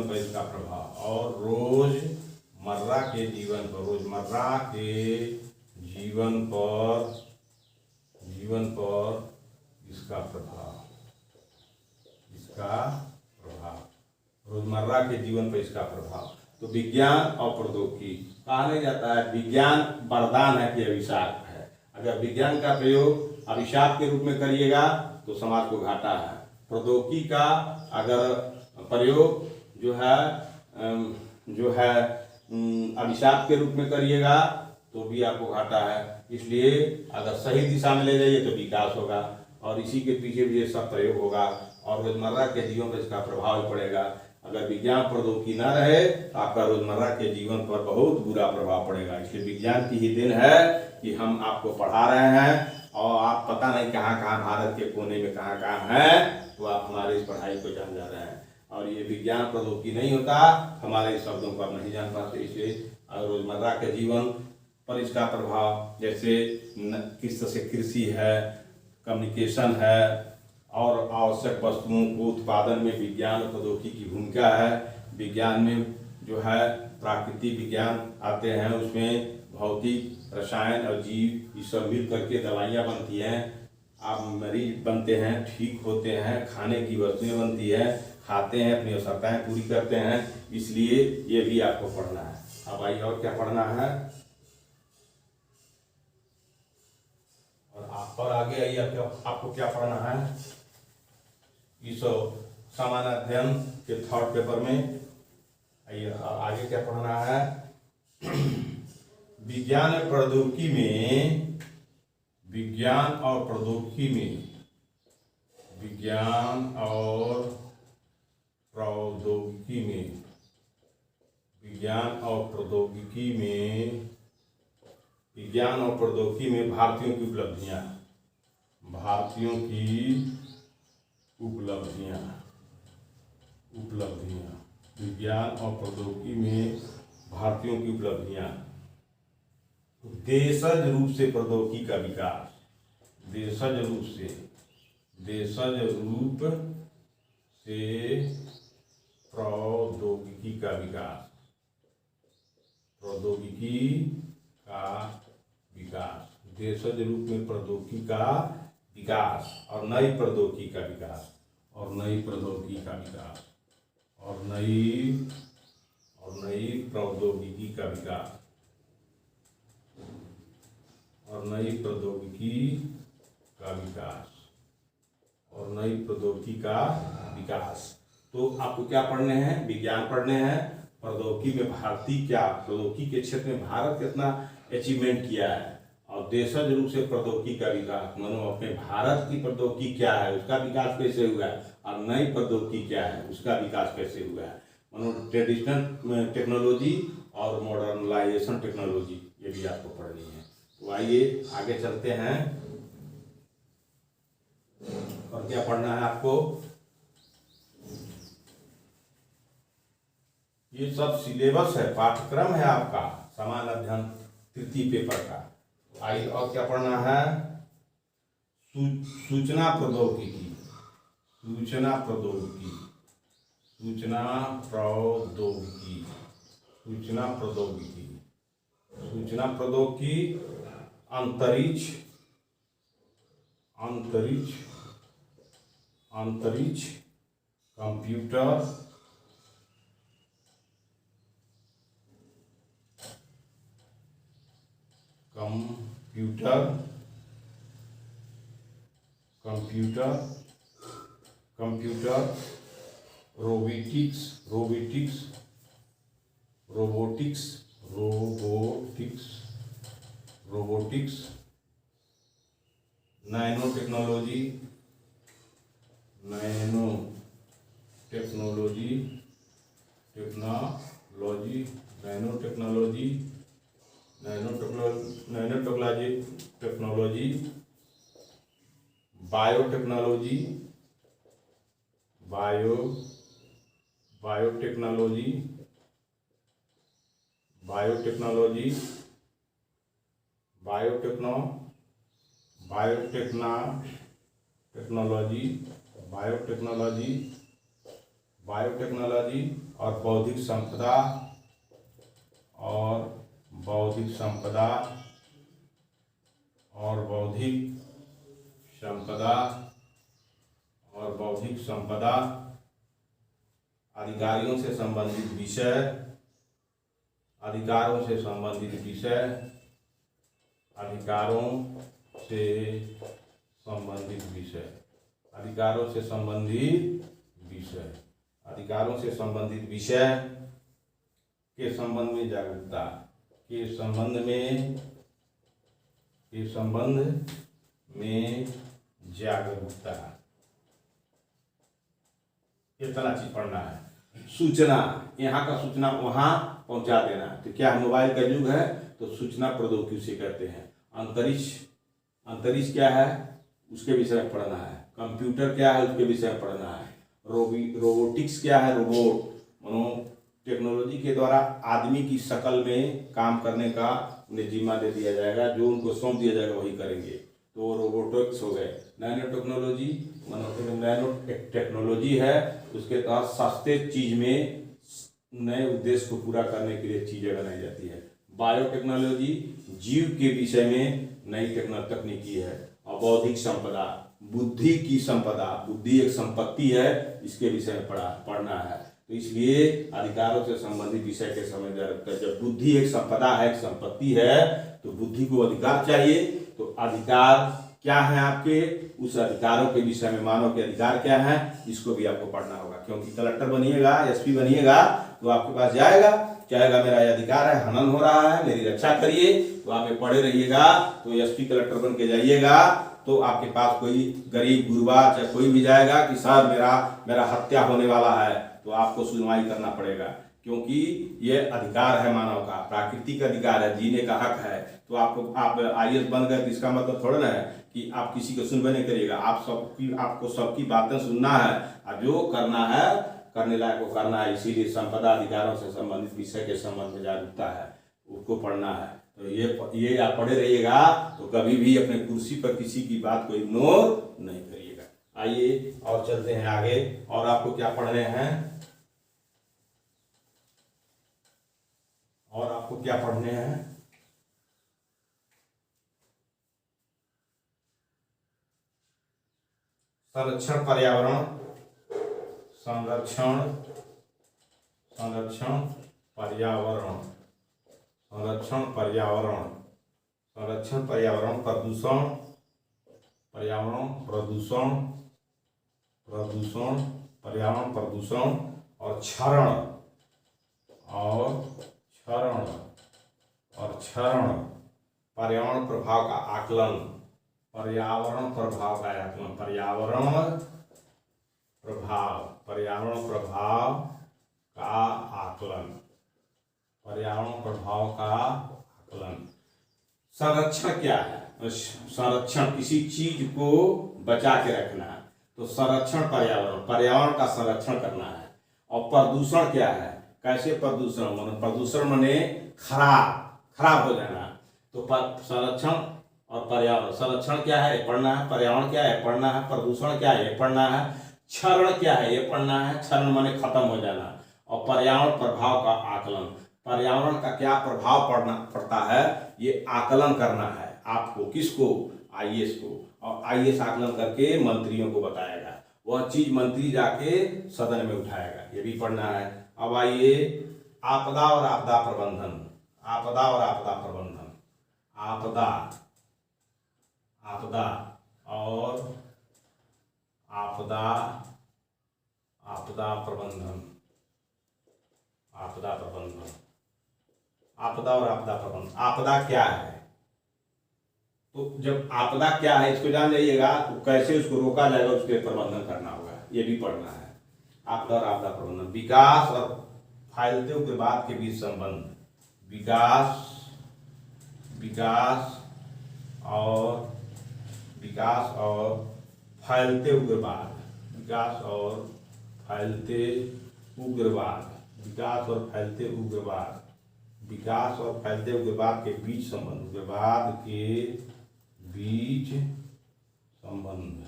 पर इसका प्रभाव। तो विज्ञान और प्रौद्योगिकी कहा नहीं जाता है, विज्ञान वरदान है कि अभिशाप है। अगर विज्ञान का प्रयोग अभिशाप के रूप में करिएगा तो समाज को घाटा है। प्रौद्योगिकी का अगर प्रयोग जो है अभिशाप के रूप में करिएगा तो भी आपको घाटा है। इसलिए अगर सही दिशा में ले जाइए तो विकास होगा, और इसी के पीछे भी ये सब प्रयोग होगा और रोजमर्रा के जीवन पर इसका प्रभाव पड़ेगा। अगर विज्ञान प्रौद्योगिकी न रहे तो आपका रोजमर्रा के जीवन पर बहुत बुरा प्रभाव पड़ेगा। इसलिए विज्ञान की ही देन है कि हम आपको पढ़ा रहे हैं, और आप पता नहीं कहाँ भारत के कोने में कहाँ हैं, तो आप हमारे इस पढ़ाई को जान जा रहे हैं। और ये विज्ञान प्रौद्योगिकी नहीं होता, हमारे इस शब्दों को आप नहीं जान पाते। इसलिए रोजमर्रा के जीवन पर इसका प्रभाव, जैसे किस तरह से कृषि है, कम्युनिकेशन है, और आवश्यक वस्तुओं को उत्पादन में विज्ञान और प्रौद्योगिकी की भूमिका है। विज्ञान में जो है प्राकृतिक विज्ञान आते हैं, उसमें भौतिक, रसायन और जीव ये सब मिल करके दवाइयाँ बनती हैं, आप मरीज बनते हैं, ठीक होते हैं, खाने की वस्तुएं बनती हैं, खाते हैं, अपनी आवश्यकताएं पूरी करते हैं। इसलिए ये भी आपको पढ़ना है। अब आइए और क्या पढ़ना है, और आगे आइए आपको क्या पढ़ना है इस सामान्य अध्ययन के 3rd पेपर में। आइए आगे क्या पढ़ना है, विज्ञान और प्रौद्योगिकी में, विज्ञान और प्रौद्योगिकी में भारतीयों की उपलब्धियां, विज्ञान और प्रौद्योगिकी में भारतीयों की उपलब्धियां। देशज रूप से प्रौद्योगिकी का विकास, देशज रूप से प्रौद्योगिकी का विकास, देशज रूप में प्रौद्योगिकी का विकास, और नई प्रौद्योगिकी का विकास, और नई प्रौद्योगिकी का विकास, और नई प्रौद्योगिकी का विकास, और नई प्रौद्योगिकी का विकास। तो आपको क्या पढ़ने हैं? विज्ञान पढ़ने हैं। प्रौद्योगिकी में भारतीय क्या, प्रौद्योगिकी के क्षेत्र में भारत कितना अचीवमेंट किया है, और देशज रूप से प्रौद्योगिकी का विकास, मानो अपने भारत की प्रौद्योगिकी क्या है, उसका विकास कैसे हुआ है, और नई प्रौद्योगिकी क्या है, उसका विकास कैसे हुआ है। मानो ट्रेडिशनल टेक्नोलॉजी और मॉडर्नाइजेशन टेक्नोलॉजी, ये भी आपको पढ़नी है। तो आइए आगे चलते हैं। और क्या पढ़ना है आपको? ये सब सिलेबस है, पाठ्यक्रम है आपका सामान्य अध्ययन तृतीय पेपर का। आइए और क्या पढ़ना है? सूचना प्रौद्योगिकी, सूचना प्रौद्योगिकी, सूचना प्रौद्योगिकी, सूचना प्रौद्योगिकी, सूचना प्रौद्योगिकी, अंतरिक्ष, अंतरिक्ष, अंतरिक्ष, computer, computer, computer, computer, robotics, robotics, robotics, robotics, robotics, nano technology, nano technology, technology, nano technology, nano technology, technology, biotechnology, biotechnology, biotechnology, technology, biotechnology, biotechnology, और बौद्धिक संपदा, और बौद्धिक संपदा, और बौद्धिक संपदा, और बौद्धिक संपदा, अधिकारियों से संबंधित विषय, अधिकारों से संबंधित विषय, अधिकारों से संबंधित विषय, अधिकारों से संबंधित विषय, अधिकारों से संबंधित विषय के संबंध में जागरूकता, के संबंध में, के संबंध में जागरूकता, इतना चीज पढ़ना है। सूचना, यहाँ का सूचना वहां पहुंचा देना। तो क्या मोबाइल का युग है, तो सूचना प्रौद्योगिकी से कहते हैं। अंतरिक्ष, अंतरिक्ष क्या है उसके विषय में पढ़ना है। कंप्यूटर क्या है उसके विषय में पढ़ना है। रोबोटिक्स क्या है, रोबोट मानो टेक्नोलॉजी के द्वारा आदमी की शक्ल में काम करने का उन्हें जिम्मा दे दिया जाएगा, जो उनको सौंप दिया जाएगा वही करेंगे, तो रोबोटिक्स हो गए। नैनो टेक्नोलॉजी मानो नैनो टेक्नोलॉजी है, उसके तहत सस्ते चीज में नए उद्देश्य को पूरा करने के लिए चीजें बनाई जाती है। बायोटेक्नोलॉजी जीव के विषय में नई तकनीकी है। और बौद्धिक संपदा, बुद्धि की संपदा, बुद्धि एक संपत्ति है, इसके विषय में पढ़ना है। तो इसलिए अधिकारों से संबंधित विषय के समझ रखता है। जब बुद्धि एक संपदा है, एक संपत्ति है, तो बुद्धि को अधिकार चाहिए। तो अधिकार क्या है आपके, उस अधिकारों के विषय में मानव के अधिकार क्या है, इसको भी आपको पढ़ना होगा। क्योंकि कलेक्टर बनिएगा, एसपी बनिएगा, तो आपके पास जाएगा, कहेगा मेरा ये अधिकार है, हनन हो रहा है, मेरी रक्षा करिए। तो आप ये पढ़े रहिएगा, तो एसपी कलेक्टर बन के जाइएगा, तो आपके पास कोई गरीब गुरबा चाहे कोई भी जाएगा कि सर मेरा हत्या होने वाला है, तो आपको सुनवाई करना पड़ेगा। क्योंकि ये अधिकार है मानव का, प्राकृतिक अधिकार है, जीने का हक है। तो आप आईएएस बन गए, इसका मतलब थोड़ा ना है कि आप किसी को सुनवाई नहीं करिएगा। आपको सबकी बातें सुनना है, और जो करना है करने लायक को करना है। इसीलिए संपदा अधिकारों से संबंधित विषय के संबंध में जागरूकता है, उसको पढ़ना है। तो ये आप पढ़े रहिएगा, तो कभी भी अपने कुर्सी पर किसी की बात को इग्नोर नहीं करिएगा। आइए और चलते हैं आगे। और आपको क्या पढ़ने हैं, और आपको क्या पढ़ने हैं? संरक्षण पर्यावरण, संरक्षण, संरक्षण पर्यावरण संरक्षण, पर्यावरण संरक्षण, पर्यावरण प्रदूषण, पर्यावरण प्रदूषण, प्रदूषण पर्यावरण प्रदूषण और क्षरण, और क्षरण, और क्षरण पर्यावरण प्रभाव का आकलन, पर्यावरण प्रभाव का आकलन, पर्यावरण प्रभाव, पर्यावरण प्रभाव का आकलन, पर्यावरण प्रभाव का आकलन। संरक्षण क्या है? संरक्षण किसी चीज को बचा के रखना है, तो संरक्षण पर्यावरण, पर्यावरण का संरक्षण करना है। और प्रदूषण क्या है? कैसे प्रदूषण? प्रदूषण माने खराब हो जाना। तो संरक्षण और पर्यावरण, संरक्षण क्या है पढ़ना है, पर्यावरण क्या है पढ़ना है, प्रदूषण क्या है पढ़ना है, क्षरण क्या है ये पढ़ना है, क्षरण माने खत्म हो जाना, और पर्यावरण प्रभाव का आकलन, पर्यावरण का क्या प्रभाव पड़ता है ये आकलन करना है आपको। किसको? आईएएस को। और आईएएस आकलन करके मंत्रियों को बताएगा, वह चीज मंत्री जाके सदन में उठाएगा, ये भी पढ़ना है। अब आइए आपदा और आपदा प्रबंधन, आपदा और आपदा प्रबंधन, आपदा, आपदा और आपदा, आपदा प्रबंधन, आपदा प्रबंधन, आपदा और आपदा प्रबंधन। आपदा क्या है? तो जब आपदा क्या है इसको जान जाइएगा तो कैसे उसको रोका जाएगा, उसके प्रबंधन करना होगा, ये भी पढ़ना है। आपदा और आपदा प्रबंधन, विकास और फैलते उग्रवाद के बीच संबंध, विकास, विकास और फैलते उग्रवाद, विकास और फैलते उग्रवाद, विकास और फैलते उग्रवाद, विकास और फैलते उग्रवाद के बीच संबंध, उग्रवाद के बीच संबंध,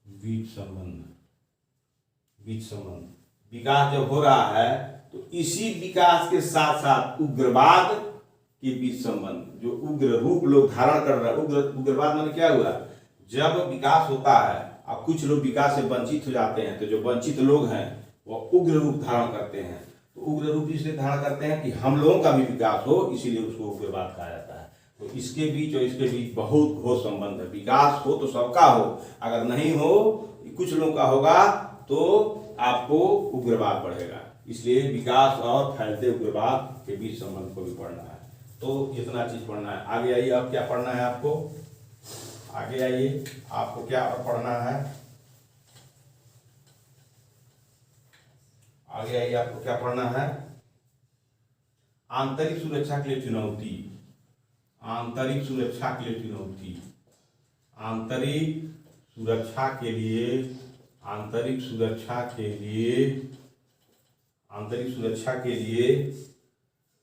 बीच संबंध, बीच संबंध। विकास जब हो रहा है तो इसी विकास के साथ साथ उग्रवाद के बीच संबंध, जो उग्र रूप लोग धारण कर रहे हैं। उग्रवाद माने क्या हुआ? जब विकास होता है अब कुछ लोग विकास से वंचित हो जाते हैं, तो जो वंचित लोग हैं वो उग्र रूप धारण करते हैं। तो उग्र रूप इसलिए धारण करते हैं कि हम लोगों का भी विकास हो, इसीलिए उसको उग्रवाद कहा जाता है। तो इसके बीच और इसके बीच बहुत घोर संबंध है। विकास हो तो सबका हो, अगर नहीं हो कुछ लोगों का होगा तो आपको उग्रवाद बढ़ेगा। इसलिए विकास और फैलते उग्रवाद के बीच संबंध को भी पढ़ना है। तो इतना चीज पढ़ना है। आगे आइए, अब क्या पढ़ना है आपको? आगे आइए, आपको क्या और पढ़ना है? आगे आइए, आपको क्या पढ़ना है? आंतरिक सुरक्षा के लिए चुनौती, आंतरिक सुरक्षा के लिए चुनौती, आंतरिक सुरक्षा के लिए, आंतरिक सुरक्षा के लिए, आंतरिक सुरक्षा के लिए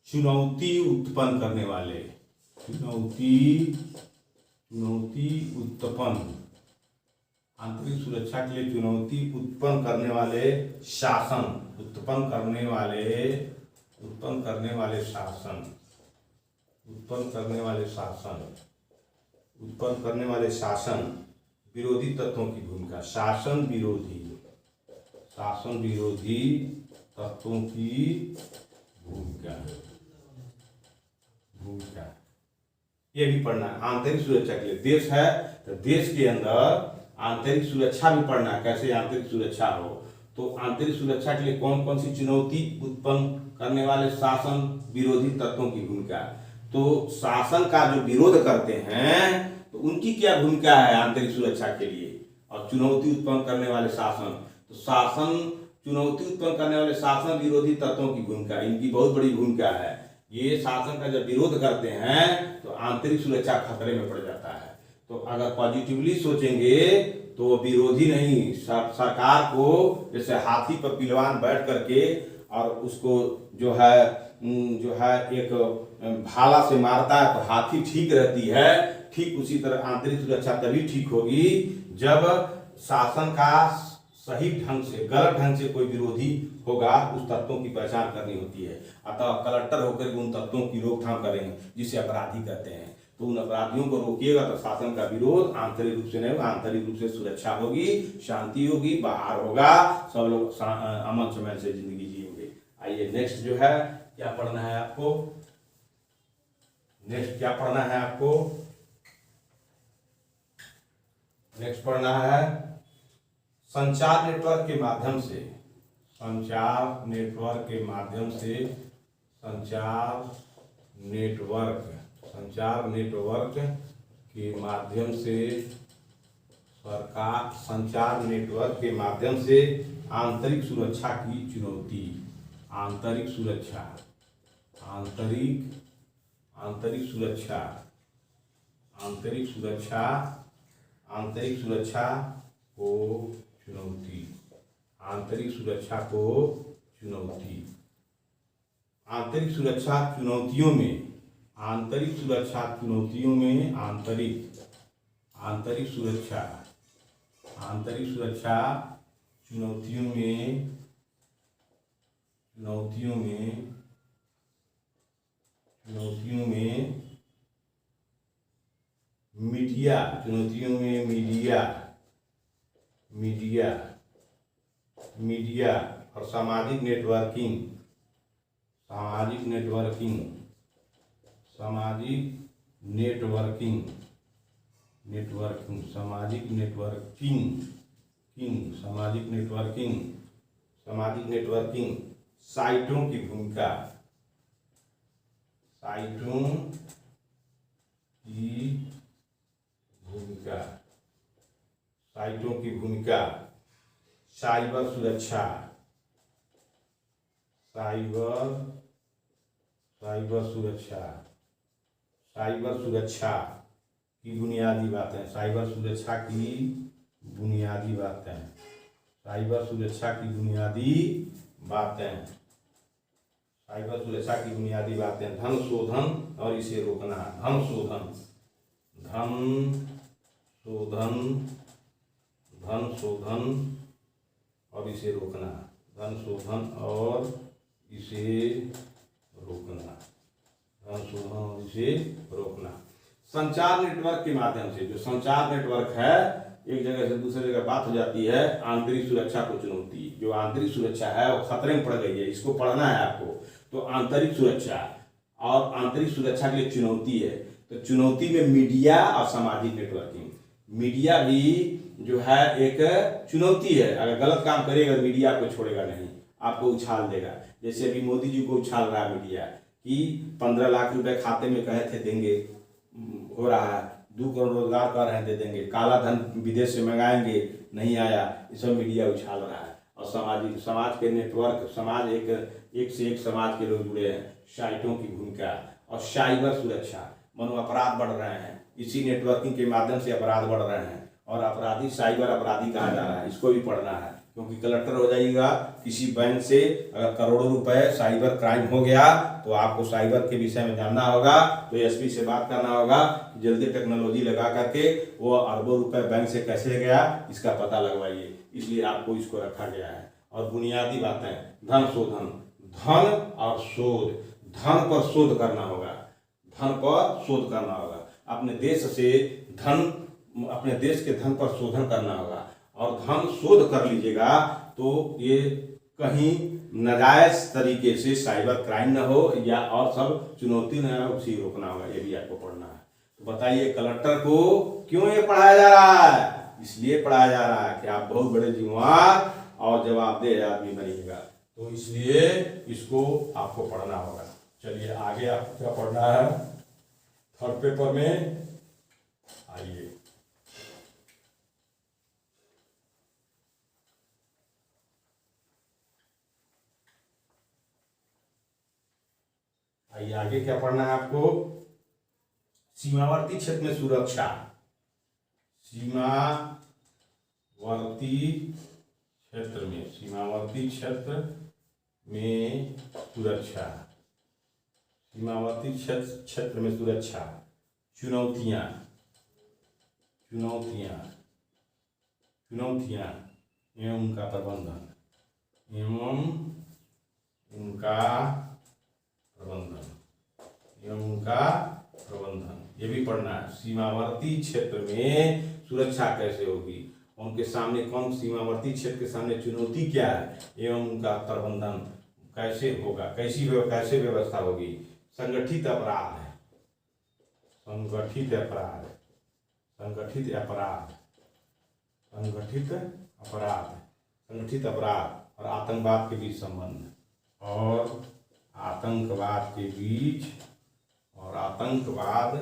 चुनौती उत्पन्न करने वाले, चुनौती उत्पन्न, आंतरिक सुरक्षा के लिए चुनौती उत्पन्न करने वाले शासन, उत्पन्न करने वाले शासन, उत्पन्न करने वाले शासन, उत्पन्न करने वाले शासन, विरोधी तत्वों की भूमिका, शासन विरोधी तत्वों की भूमिका, ये भी पढ़ना है। आंतरिक सुरक्षा के लिए देश है तो देश के अंदर आंतरिक सुरक्षा भी पढ़ना है, कैसे आंतरिक सुरक्षा हो। तो आंतरिक सुरक्षा के लिए कौन कौन सी चुनौती उत्पन्न करने वाले शासन विरोधी तत्वों की भूमिका। तो शासन का जो विरोध करते हैं तो उनकी क्या भूमिका है आंतरिक सुरक्षा के लिए, और चुनौती उत्पन्न करने वाले शासन, तो शासन, चुनौती उत्पन्न करने वाले शासन विरोधी तत्वों की भूमिका, इनकी बहुत बड़ी भूमिका है। ये शासन का जब विरोध करते हैं तो आंतरिक सुरक्षा खतरे में पड़ जाता है। तो अगर पॉजिटिवली सोचेंगे तो विरोधी नहीं, सरकार को जैसे हाथी पर पिलवान बैठ करके और उसको जो है एक भाला से मारता है तो हाथी ठीक रहती है, ठीक उसी तरह आंतरिक सुरक्षा तभी ठीक होगी जब शासन का सही ढंग से, गलत ढंग से कोई विरोधी होगा, उस तत्वों की पहचान करनी होती है। अतः कलेक्टर होकर उन तत्वों की रोकथाम करेंगे जिसे अपराधी कहते हैं। तो उन अपराधियों को रोकिएगा तो शासन का विरोध आंतरिक रूप से नहीं होगा, आंतरिक रूप से सुरक्षा होगी, शांति होगी, बाहर होगा, सब लोग अमन चैन से जिंदगी जिएंगे। आइए नेक्स्ट जो है क्या पढ़ना है आपको, नेक्स्ट क्या पढ़ना है आपको, नेक्स्ट पढ़ना है संचार नेटवर्क के माध्यम से, संचार नेटवर्क के माध्यम से, संचार नेटवर्क के माध्यम से सरकार, संचार नेटवर्क के माध्यम से आंतरिक सुरक्षा की चुनौती, आंतरिक सुरक्षा, आंतरिक सुरक्षा, आंतरिक सुरक्षा, आंतरिक सुरक्षा को चुनौती, आंतरिक सुरक्षा को चुनौती, आंतरिक सुरक्षा चुनौतियों में, आंतरिक सुरक्षा चुनौतियों में, आंतरिक सुरक्षा, आंतरिक सुरक्षा चुनौतियों में, चुनौतियों में, चुनौतियों में मीडिया, चुनौतियों में मीडिया, मीडिया, मीडिया और सामाजिक नेटवर्किंग, सामाजिक नेटवर्किंग, सामाजिक नेटवर्किंग, नेटवर्किंग, सामाजिक नेटवर्किंग, सामाजिक नेटवर्किंग, सामाजिक नेटवर्किंग साइटों की भूमिका, साइटों की भूमिका, साइटों की भूमिका, साइबर सुरक्षा, साइबर सुरक्षा, साइबर सुरक्षा की बुनियादी बातें, साइबर सुरक्षा की बुनियादी बातें, साइबर सुरक्षा की बुनियादी बातें, साइबर सुरक्षा की बुनियादी बातें, धन शोधन और इसे रोकना, धन शोधन, धन शोधन, धन शोधन और इसे रोकना, धन शोधन और इसे रोकना, धन शोधन और इसे रोकना। संचार नेटवर्क के माध्यम से, जो संचार नेटवर्क है एक जगह से दूसरी जगह बात हो जाती है, आंतरिक सुरक्षा को चुनौती, जो आंतरिक सुरक्षा है वो खतरे में पड़ गई है, इसको पढ़ना है आपको। तो आंतरिक सुरक्षा और आंतरिक सुरक्षा के लिए चुनौती है, तो चुनौती में मीडिया और सामाजिक नेटवर्किंग, मीडिया भी जो है एक चुनौती है, अगर गलत काम करेगा मीडिया आपको छोड़ेगा नहीं, आपको उछाल देगा। जैसे अभी मोदी जी को उछाल रहा है मीडिया कि 15 लाख रुपए खाते में कहे थे देंगे, हो रहा है, 2 करोड़ रोजगार कर रहे हैं दे देंगे, काला धन विदेश से मंगाएंगे नहीं आया, ये सब मीडिया उछाल रहा है। और सामाजिक, समाज के नेटवर्क, समाज एक से एक समाज के लोग जुड़े हैं, साइटों की भूमिका और साइबर सुरक्षा, मनो अपराध बढ़ रहे हैं, इसी नेटवर्किंग के माध्यम से अपराध बढ़ रहे हैं और अपराधी साइबर अपराधी कहा जा रहा है, इसको भी पढ़ना है। क्योंकि कलेक्टर हो जाइएगा किसी बैंक से, अगर करोड़ों रुपए साइबर क्राइम हो गया तो आपको साइबर के विषय में जानना होगा, तो एसपी से बात करना होगा, जल्दी टेक्नोलॉजी लगा करके वो अरबों रुपए बैंक से कैसे गया इसका पता लगवाइए, इसलिए आपको इसको रखा गया है। और बुनियादी बातें, धन शोधन, धन और शोध, धन पर शोध करना होगा, धन पर शोध करना होगा, अपने देश से धन, अपने देश के धन पर शोधन करना होगा। और धन शोध कर लीजिएगा तो ये कहीं नाजायज तरीके से साइबर क्राइम न हो या और सब चुनौती न हो, उसी रोकना होगा, ये भी आपको पढ़ना है। तो बताइए कलेक्टर को क्यों ये पढ़ाया जा रहा है? इसलिए पढ़ाया जा रहा है कि आप बहुत बड़े जिम्मेवार और जवाबदेह आदमी बनिएगा, तो इसलिए इसको आपको पढ़ना होगा। चलिए आगे आपको क्या पढ़ना है थर्ड पेपर में, आइए आगे क्या पढ़ना है आपको, सीमावर्ती क्षेत्र में सुरक्षा, सीमावर्ती क्षेत्र में, सीमावर्ती क्षेत्र में सुरक्षा, सीमावर्ती क्षेत्र में सुरक्षा, चुनौतियां, चुनौतियां, चुनौतियां एवं उनका प्रबंधन, एवं उनका प्रबंधन, एवं उनका प्रबंधन, ये भी पढ़ना है। सीमावर्ती क्षेत्र में सुरक्षा कैसे होगी, उनके सामने कौन, सीमावर्ती क्षेत्र के सामने चुनौती क्या है एवं उनका प्रबंधन कैसे होगा, कैसे व्यवस्था होगी। संगठित अपराध है, संगठित अपराध, संगठित अपराध, संगठित अपराध, संगठित अपराध और आतंकवाद के बीच संबंध, और आतंकवाद के बीच, और आतंकवाद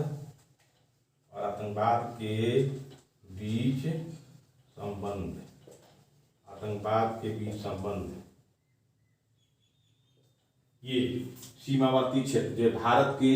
के बीच संबंध, आतंकवाद के बीच संबंध। ये सीमावर्ती क्षेत्र जो भारत के,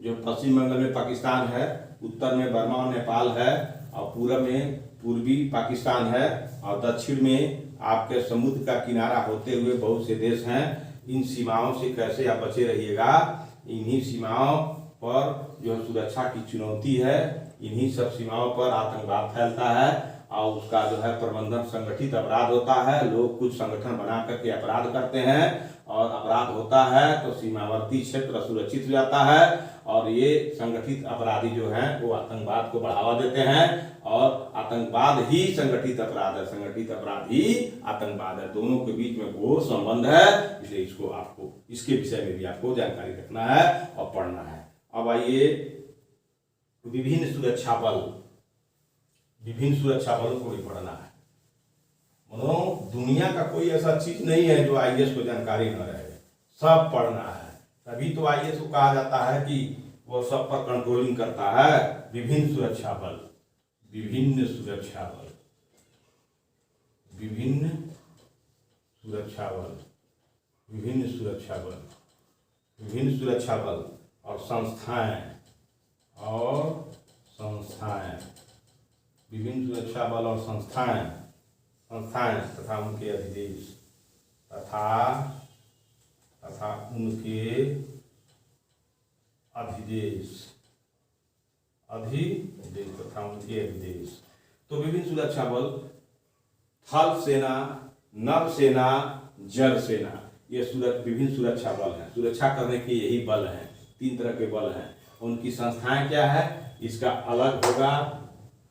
जो पश्चिम बंगाल में पाकिस्तान है, उत्तर में बर्मा और नेपाल है, और पूरब में पूर्वी पाकिस्तान है, और दक्षिण में आपके समुद्र का किनारा होते हुए बहुत से देश हैं। इन सीमाओं से कैसे आप बचे रहिएगा, इन्हीं सीमाओं पर जो सुरक्षा की चुनौती है, इन्हीं सब सीमाओं पर आतंकवाद फैलता है, और उसका जो है प्रबंधन संगठित अपराध होता है। लोग कुछ संगठन बना करके अपराध करते हैं, और अपराध होता है तो सीमावर्ती क्षेत्र असुरक्षित हो जाता है, और ये संगठित अपराधी जो हैं वो आतंकवाद को बढ़ावा देते हैं, और आतंकवाद ही संगठित अपराध है, संगठित अपराध ही आतंकवाद है। दोनों के बीच में वो संबंध है, इसलिए इसको आपको, इसके विषय में भी आपको जानकारी रखना है और पढ़ना है। अब आइए, विभिन्न सुरक्षा बल, विभिन्न सुरक्षा बलों को भी पढ़ना है। दुनिया का कोई ऐसा चीज नहीं है जो आईएएस को जानकारी न रहे, सब पढ़ना है। तभी तो आईएएस को कहा जाता है कि वो सब पर कंट्रोलिंग करता है। विभिन्न सुरक्षा बल, विभिन्न सुरक्षा बल, विभिन्न सुरक्षा बल, विभिन्न सुरक्षा बल, विभिन्न सुरक्षा बल और संस्थाएं, और संस्थाएं, विभिन्न सुरक्षा बल और संस्थाएं, संस्थाएं तथा उनके अधिदेश, तथा उनके अधिदेश, तथा उनके अधिदेश। तो विभिन्न सुरक्षा बल, थल सेना, नभ सेना, जल सेना, ये विभिन्न सुरक्षा बल हैं। सुरक्षा करने के यही बल हैं, 3 तरह के बल हैं। उनकी संस्थाएं क्या है, इसका अलग होगा,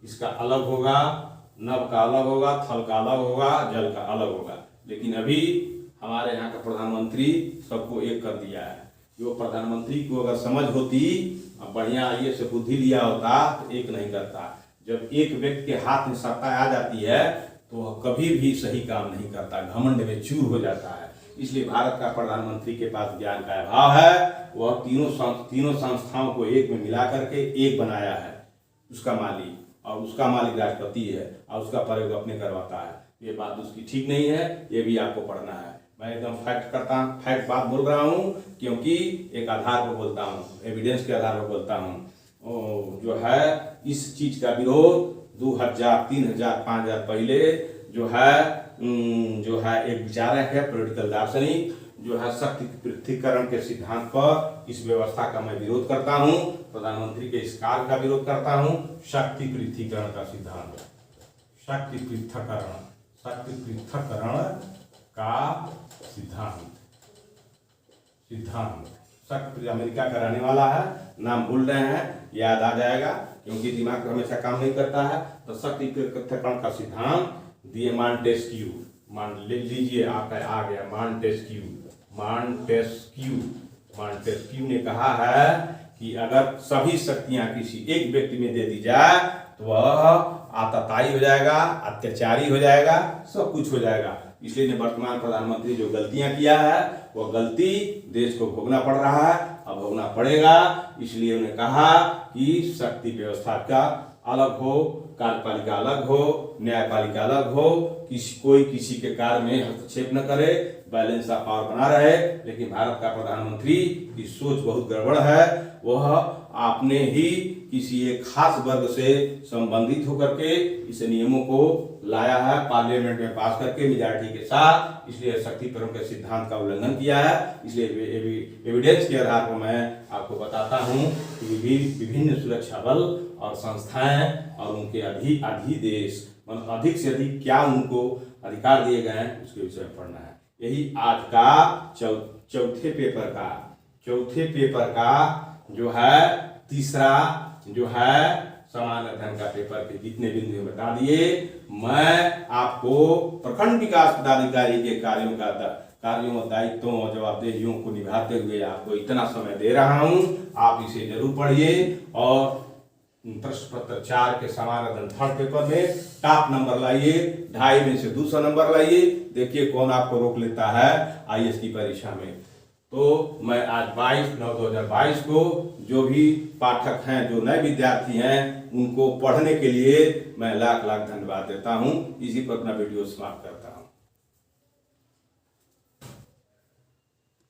इसका अलग होगा, नभ का अलग होगा, थल का अलग होगा, जल का अलग होगा। लेकिन अभी हमारे यहाँ का प्रधानमंत्री सबको एक कर दिया है। जो प्रधानमंत्री को अगर समझ होती, बढ़िया ये से बुद्धि लिया होता, तो एक नहीं करता। जब एक व्यक्ति के हाथ में सत्ता आ जाती है तो वह कभी भी सही काम नहीं करता, घमंड में चूर हो जाता है। इसलिए भारत का प्रधानमंत्री के पास ज्ञान का अभाव है। वह तीनों संस्थाओं को एक में मिला करके एक बनाया है, उसका मालिक, और उसका मालिक राष्ट्रपति है, और उसका प्रयोग अपने करवाता है। ये बात उसकी ठीक नहीं है, ये भी आपको पढ़ना है। मैं एकदम फैक्ट बात बोल रहा हूँ, क्योंकि एक आधार पर बोलता हूँ, एविडेंस के आधार पर बोलता हूँ। जो है इस चीज का विरोध 2000, 3000, 5000 पहले जो है एक विचारक है, पॉलिटिकल दार्शनिक, जो है शक्ति पृथक्करण के सिद्धांत पर इस व्यवस्था का मैं विरोध करता हूँ। प्रधानमंत्री के इस कार्य का विरोध करता हूँ। शक्ति पृथक्करण का सिद्धांत, शक्ति पृथक्करण का सिद्धांत। शक्ति अमेरिका का रहने वाला है, नाम भूल रहे हैं, याद आ जाएगा, क्योंकि दिमाग हमेशा काम नहीं करता है। तो शक्ति पृथक्करण का सिद्धांत दिए मॉन्टेस्क्यू, मान लीजिए आपका आ गया मॉन्टेस्क्यू ने कहा है कि अगर सभी शक्तियां किसी एक व्यक्ति में दे दी जाए तो वह आतताई हो जाएगा, अत्याचारी हो जाएगा, सब कुछ हो जाएगा। इसलिए ने वर्तमान प्रधानमंत्री जो गलतियां किया है, वह गलती देश को भोगना पड़ रहा है, अब भोगना पड़ेगा। इसलिए उन्हें कहा कि शक्ति व्यवस्था का अलग हो, कार्यपालिका अलग हो, न्यायपालिका अलग हो, कोई किसी के कार्य में हस्तक्षेप न करे, बैलेंस ऑफ पावर बना रहे। लेकिन भारत का प्रधानमंत्री की सोच बहुत गड़बड़ है। वह आपने ही किसी एक खास वर्ग से संबंधित होकर के इस नियमों को लाया है, पार्लियामेंट में पास करके मेजॉरिटी के साथ। इसलिए शक्ति प्रयोग के सिद्धांत का उल्लंघन किया है। इसलिए एविडेंस के आधार पर मैं आपको बताता हूं कि विभिन्न सुरक्षा बल और संस्थाएं और उनके अधिदेश, मतलब अधिक से अधिक क्या उनको अधिकार दिए गए हैं, उसके विषय में पढ़ना है। यही आज का चौथे पेपर का जो है तीसरा जो है सामान्य अध्ययन का पेपर के जितने बिंदु बता दिए। मैं आपको प्रखंड विकास पदाधिकारी के कार्यों का कार्यों और दायित्वों और जवाबदेहियों को निभाते हुए आपको इतना समय दे रहा हूं, आप इसे जरूर पढ़िए और प्रश्न पत्र 4 के समानार्थन थर्ड पेपर में टॉप नंबर लाइए, 2.5 में से दूसरा नंबर लाइए। देखिए कौन आपको रोक लेता है आईएएस की परीक्षा में। तो मैं आज 22/9/2022 को जो भी पाठक हैं, जो नए विद्यार्थी हैं, उनको पढ़ने के लिए मैं लाख लाख धन्यवाद देता हूं। इसी पर अपना वीडियो समाप्त करता हूं।